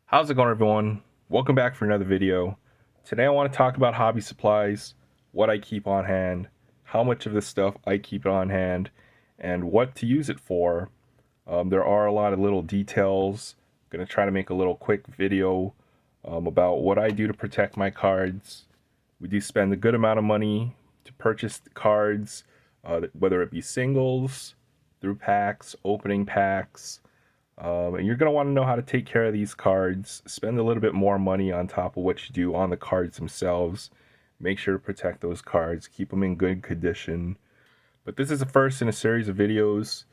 How's it going, everyone? Welcome back for another video. Today I want to talk about hobby supplies, what I keep on hand, how much of this stuff I keep on hand, and what to use it for. There are a lot of little details. I'm going to try to make a little quick video about what I do to protect my cards. We do spend a good amount of money to purchase the cards, whether it be singles, through packs, opening packs. And you're going to want to know how to take care of these cards. Spend a little bit more money on top of what you do on the cards themselves. Make sure to protect those cards. Keep them in good condition. But this is the first in a series of videos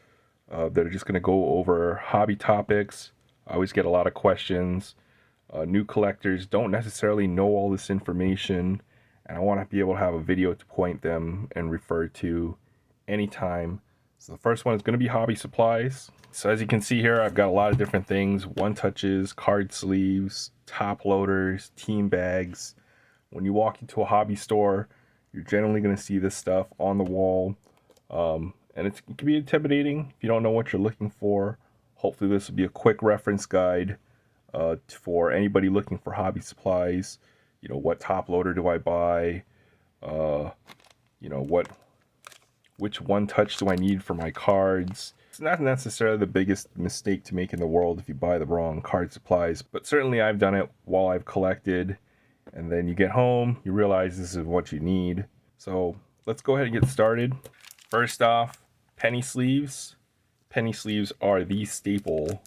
that are just going to go over hobby topics. I always get a lot of questions. New collectors don't necessarily know all this information. And I want to be able to have a video to point them and refer to anytime. So the first one is going to be hobby supplies. So as you can see here, I've got a lot of different things: one touches, card sleeves, top loaders, team bags. When you walk into a hobby store, you're generally going to see this stuff on the wall. And it can be intimidating if you don't know what you're looking for. Hopefully this will be a quick reference guide for anybody looking for hobby supplies. You know, what top loader do I buy? Which one touch do I need for my cards? It's not necessarily the biggest mistake to make in the world if you buy the wrong card supplies, but certainly I've done it while I've collected, and then you get home, you realize this is what you need. So let's go ahead and get started. First off, penny sleeves. Penny sleeves are the staple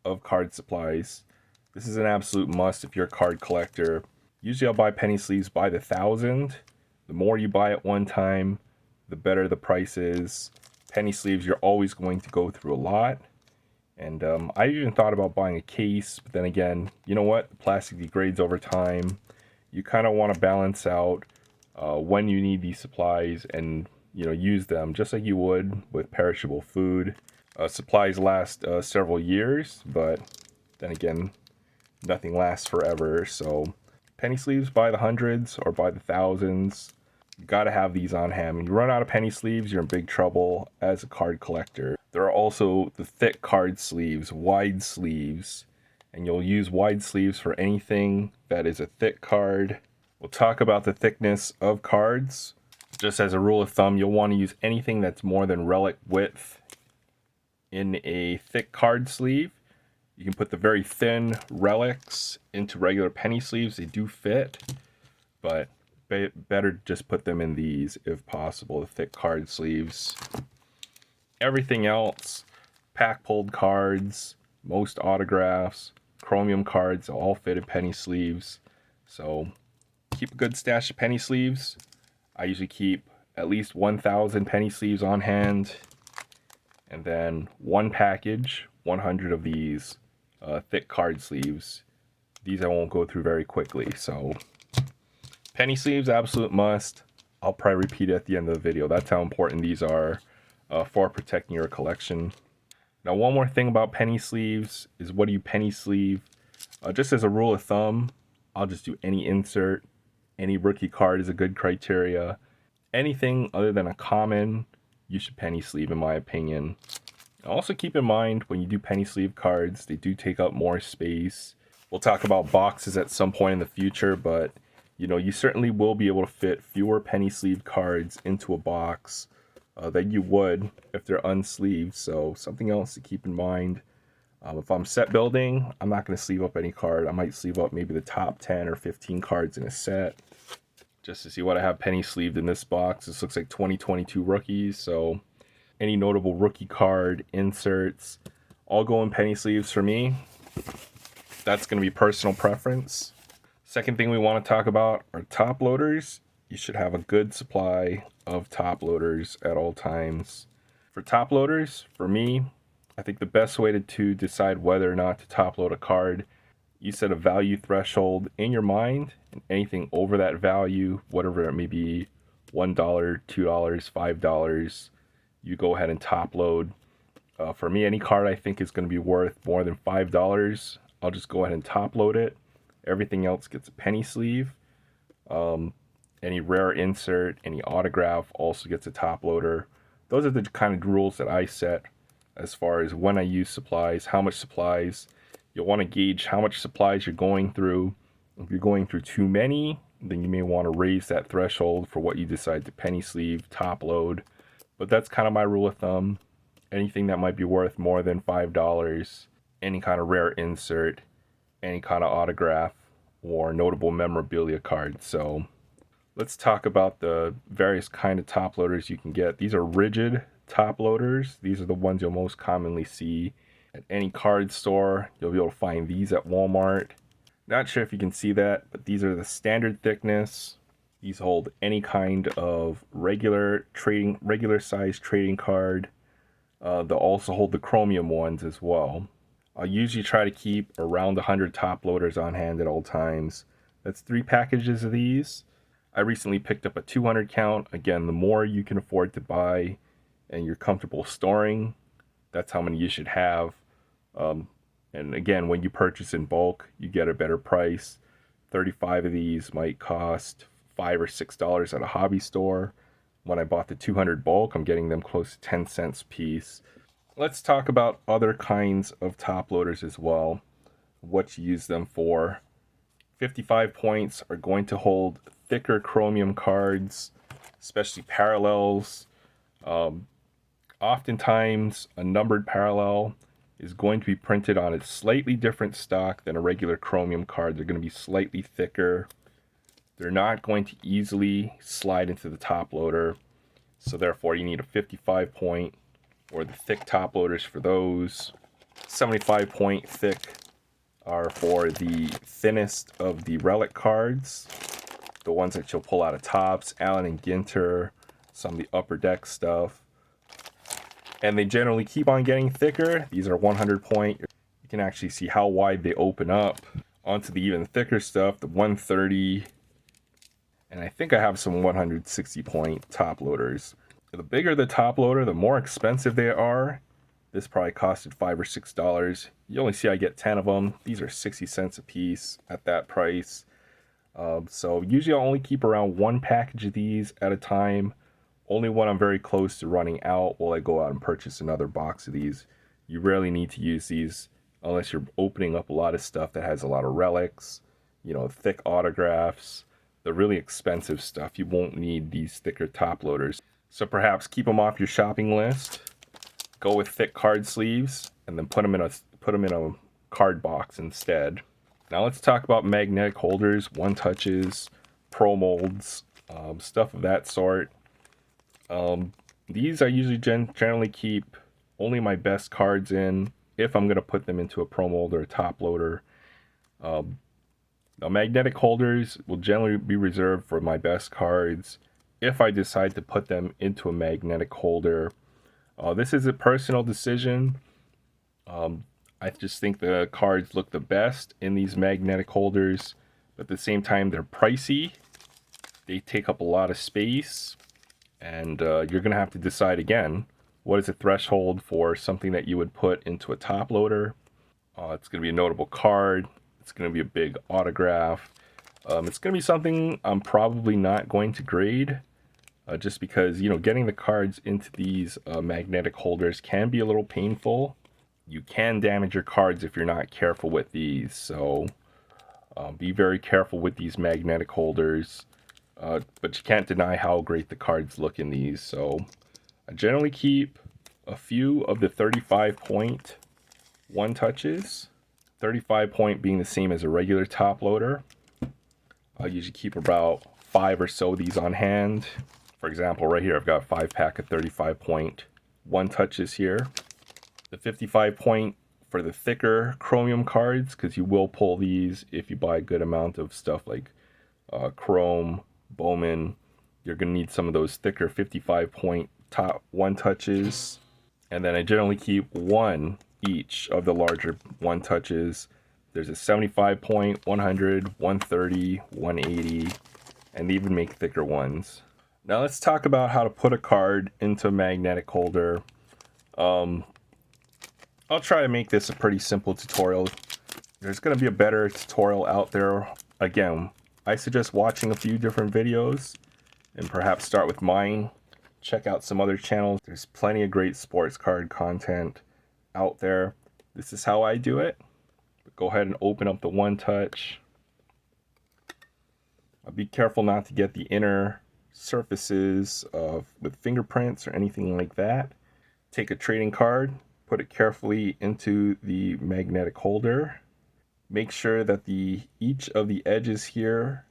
of card supplies. This is an absolute must if you're a card collector. Usually I'll buy penny sleeves by the thousand. The more you buy at one time, the better the price is. Penny sleeves, you're always going to go through a lot. And I even thought about buying a case, but then again, you know what? The plastic degrades over time. You kind of want to balance out when you need these supplies and, you know, use them just like you would with perishable food. Supplies last several years, but then again, nothing lasts forever. So penny sleeves by the hundreds or by the thousands. You gotta have these on hand. When you run out of penny sleeves, you're in big trouble as a card collector. There are also the thick card sleeves, wide sleeves, and you'll use wide sleeves for anything that is a thick card. We'll talk about the thickness of cards. Just as a rule of thumb, you'll want to use anything that's more than relic width in a thick card sleeve. You can put the very thin relics into regular penny sleeves. They do fit, but better just put them in these if possible, the thick card sleeves. Everything else, pack pulled cards, most autographs, chromium cards, all fit in penny sleeves. So keep a good stash of penny sleeves. I usually keep at least 1,000 penny sleeves on hand, and then one package, 100 of these thick card sleeves. These I won't go through very quickly, so penny sleeves, absolute must. I'll probably repeat it at the end of the video. That's how important these are for protecting your collection. Now, one more thing about penny sleeves is, what do you penny sleeve? Just as a rule of thumb, I'll just do any insert. Any rookie card is a good criteria. Anything other than a common, you should penny sleeve, in my opinion. Also keep in mind, when you do penny sleeve cards, they do take up more space. We'll talk about boxes at some point in the future, but you know, you certainly will be able to fit fewer penny sleeve cards into a box than you would if they're unsleeved. So something else to keep in mind. If I'm set building, I'm not going to sleeve up any card. I might sleeve up maybe the top 10 or 15 cards in a set, just to see what I have penny sleeved in this box. This looks like 2022 rookies, so any notable rookie card inserts all go in penny sleeves for me. That's going to be personal preference. Second thing we want to talk about are top loaders. You should have a good supply of top loaders at all times. For top loaders, for me, I think the best way to decide whether or not to top load a card, you set a value threshold in your mind, and anything over that value, whatever it may be, $1, $2, $5, you go ahead and top load. For me, any card I think is going to be worth more than $5, I'll just go ahead and top load it. Everything else gets a penny sleeve. Any rare insert, any autograph also gets a top loader. Those are the kind of rules that I set as far as when I use supplies, how much supplies. You'll want to gauge how much supplies you're going through. If you're going through too many, then you may want to raise that threshold for what you decide to penny sleeve, top load. But that's kind of my rule of thumb. Anything that might be worth more than $5, any kind of rare insert, any kind of autograph, or notable memorabilia card. So let's talk about the various kind of top loaders you can get. These are rigid top loaders. These are the ones you'll most commonly see at any card store. You'll be able to find these at Walmart. Not sure if you can see that, but these are the standard thickness. These hold any kind of regular size trading card. They'll also hold the chromium ones as well. I'll usually try to keep around 100 top loaders on hand at all times. That's 3 packages of these. I recently picked up a 200 count. Again, the more you can afford to buy and you're comfortable storing, that's how many you should have. And again, when you purchase in bulk, you get a better price. 35 of these might cost $5 or $6 at a hobby store. When I bought the 200 bulk, I'm getting them close to 10 cents a piece. Let's talk about other kinds of top loaders as well, what you use them for. 55 points are going to hold thicker chromium cards, especially parallels. Oftentimes, a numbered parallel is going to be printed on a slightly different stock than a regular chromium card. They're going to be slightly thicker. They're not going to easily slide into the top loader, so therefore you need a 55 point or the thick top loaders for those. 75 point thick are for the thinnest of the relic cards, the ones that you'll pull out of Topps, Allen and Ginter, some of the upper deck stuff. And they generally keep on getting thicker. These are 100 point. You can actually see how wide they open up. Onto the even thicker stuff, the 130. And I think I have some 160 point top loaders. The bigger the top loader, the more expensive they are. This probably costed $5 or $6. You only see I get 10 of them. These are 60 cents a piece at that price. So usually I'll only keep around 1 package of these at a time. Only when I'm very close to running out will I go out and purchase another box of these. You rarely need to use these unless you're opening up a lot of stuff that has a lot of relics, thick autographs, the really expensive stuff. You won't need these thicker top loaders. So perhaps keep them off your shopping list. Go with thick card sleeves and then put them in a card box instead. Now let's talk about magnetic holders, one touches, pro molds, stuff of that sort. These I usually generally keep only my best cards in if I'm going to put them into a pro mold or a top loader. Now magnetic holders will generally be reserved for my best cards if I decide to put them into a magnetic holder. This is a personal decision. I just think the cards look the best in these magnetic holders, but at the same time they're pricey. They take up a lot of space. And you're going to have to decide again, what is the threshold for something that you would put into a top loader? It's going to be a notable card. It's going to be a big autograph. It's going to be something I'm probably not going to grade, just because, getting the cards into these magnetic holders can be a little painful. You can damage your cards if you're not careful with these. So be very careful with these magnetic holders. But you can't deny how great the cards look in these. So I generally keep a few of the 35 point one touches. 35 point being the same as a regular top loader. I'll usually keep about 5 or so of these on hand. For example, right here I've got a 5-pack of 35 point one touches here. The 55 point for the thicker chromium cards, because you will pull these if you buy a good amount of stuff like chrome, Bowman. You're going to need some of those thicker 55 point top one touches. And then I generally keep 1 each of the larger one touches. There's a 75 point, 100, 130, 180, and they even make thicker ones. Now let's talk about how to put a card into a magnetic holder. I'll try to make this a pretty simple tutorial. There's going to be a better tutorial out there. Again, I suggest watching a few different videos and perhaps start with mine. Check out some other channels. There's plenty of great sports card content out there. This is how I do it. Go ahead and open up the One Touch. Be careful not to get the inner surfaces with fingerprints or anything like that. Take a trading card, put it carefully into the magnetic holder. Make sure that each of the edges here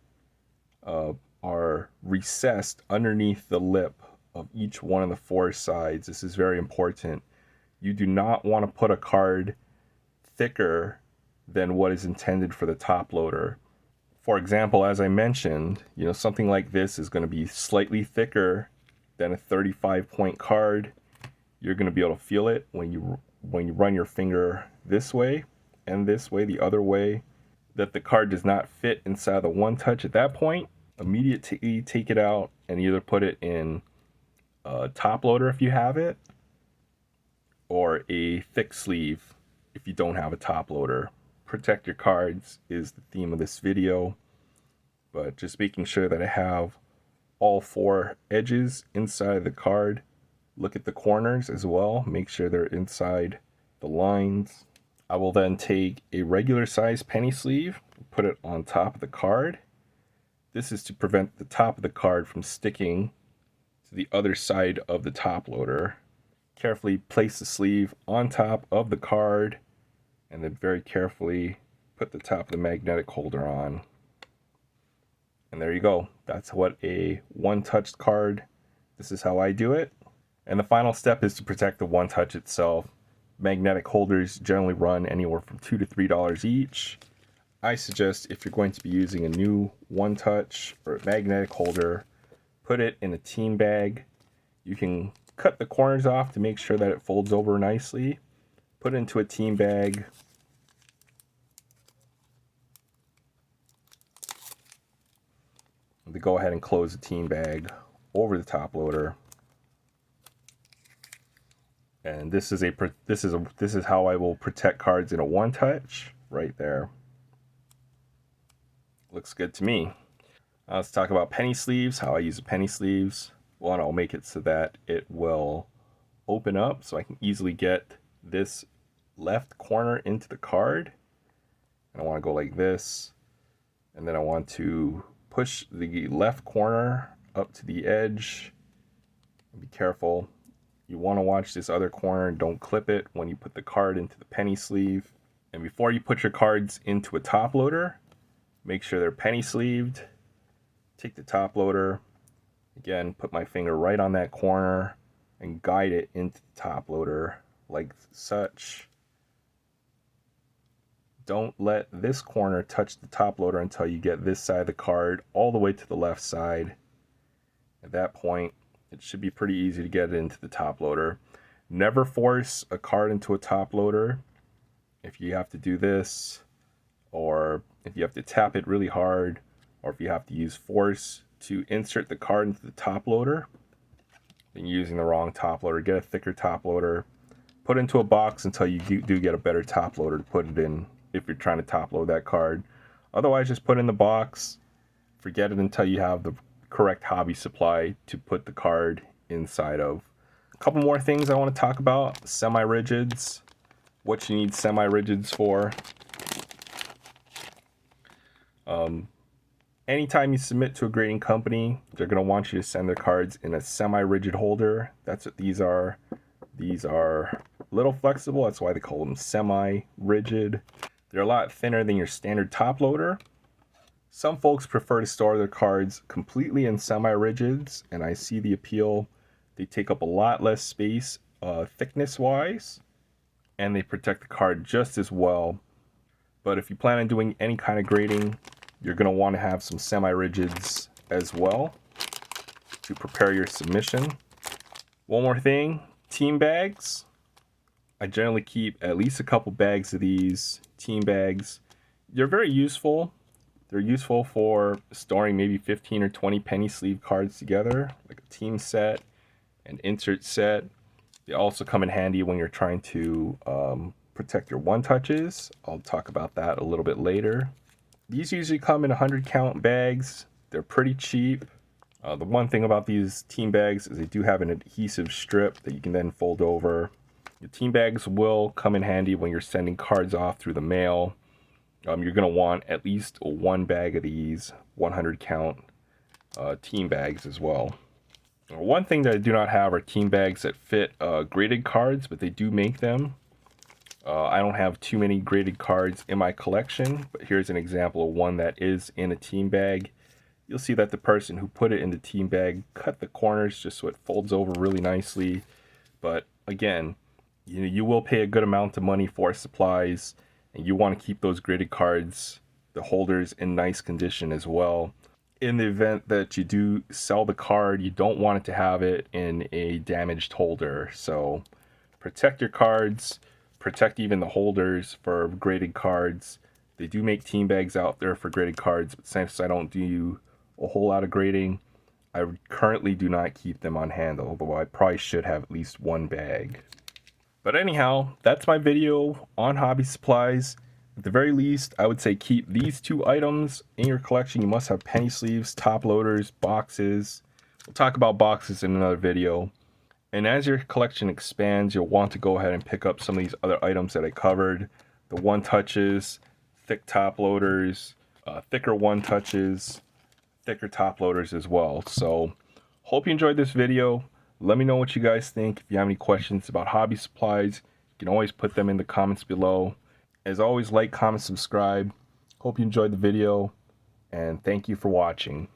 are recessed underneath the lip of each one of the four sides. This is very important. You do not want to put a card thicker than what is intended for the top loader. For example, as I mentioned, something like this is going to be slightly thicker than a 35-point card. You're going to be able to feel it when you run your finger this way and this way, the other way, that the card does not fit inside the One Touch. At that point, immediately take it out and either put it in a top loader if you have it, or a thick sleeve if you don't have a top loader. Protect your cards is the theme of this video, but just making sure that I have all four edges inside the card. Look at the corners as well, make sure they're inside the lines. I will then take a regular size penny sleeve, put it on top of the card. This is to prevent the top of the card from sticking to the other side of the top loader. Carefully place the sleeve on top of the card, and then very carefully put the top of the magnetic holder on. And there you go. That's what a One Touch card, this is how I do it. And the final step is to protect the One Touch itself. Magnetic holders generally run anywhere from $2 to $3 each. I suggest if you're going to be using a new One Touch or a magnetic holder, put it in a team bag. You can cut the corners off to make sure that it folds over nicely. Put it into a team bag. To go ahead and close the team bag over the top loader. And this is how I will protect cards in a One Touch right there. Looks good to me. Let's talk about penny sleeves, how I use the penny sleeves. One, I'll make it so that it will open up so I can easily get this left corner into the card. And I want to go like this. And then I want to push the left corner up to the edge. Be careful. You want to watch this other corner and don't clip it when you put the card into the penny sleeve. And before you put your cards into a top loader, make sure they're penny sleeved. Take the top loader, again, put my finger right on that corner and guide it into the top loader like such. Don't let this corner touch the top loader until you get this side of the card all the way to the left side. At that point, it should be pretty easy to get it into the top loader. Never force a card into a top loader. If you have to do this, or if you have to tap it really hard, or if you have to use force to insert the card into the top loader, then you're using the wrong top loader. Get a thicker top loader. Put it into a box until you do get a better top loader to put it in if you're trying to top load that card. Otherwise, just put it in the box. Forget it until you have the correct hobby supply to put the card inside of. A couple more things I want to talk about. Semi-rigids. What you need semi-rigids for. Anytime you submit to a grading company, they're going to want you to send their cards in a semi-rigid holder. That's what these are. These are a little flexible. That's why they call them semi-rigid. They're a lot thinner than your standard top loader. Some folks prefer to store their cards completely in semi-rigids, and I see the appeal. They take up a lot less space thickness-wise, and they protect the card just as well. But if you plan on doing any kind of grading, you're going to want to have some semi-rigids as well to prepare your submission. One more thing, team bags. I generally keep at least a couple bags of these team bags. They're very useful. They're useful for storing maybe 15 or 20 penny sleeve cards together, like a team set, an insert set. They also come in handy when you're trying to protect your One Touches. I'll talk about that a little bit later. These usually come in 100 count bags. They're pretty cheap. The one thing about these team bags is they do have an adhesive strip that you can then fold over. Your team bags will come in handy when you're sending cards off through the mail. You're going to want at least one bag of these 100 count team bags as well. One thing that I do not have are team bags that fit graded cards, but they do make them. I don't have too many graded cards in my collection, but here's an example of one that is in a team bag. You'll see that the person who put it in the team bag cut the corners just so it folds over really nicely. But again, you will pay a good amount of money for supplies, and you want to keep those graded cards, the holders, in nice condition as well. In the event that you do sell the card, you don't want it to have it in a damaged holder. So protect your cards, protect even the holders for graded cards. They do make team bags out there for graded cards, but since I don't do a whole lot of grading, I currently do not keep them on hand, although I probably should have at least one bag. But anyhow, that's my video on hobby supplies. At the very least, I would say keep these two items in your collection. You must have penny sleeves, top loaders, boxes. We'll talk about boxes in another video. And as your collection expands, you'll want to go ahead and pick up some of these other items that I covered. The one-touches, thick top loaders, thicker one-touches, thicker top loaders as well. So, hope you enjoyed this video. Let me know what you guys think. If you have any questions about hobby supplies, you can always put them in the comments below. As always, like, comment, subscribe. Hope you enjoyed the video, and thank you for watching.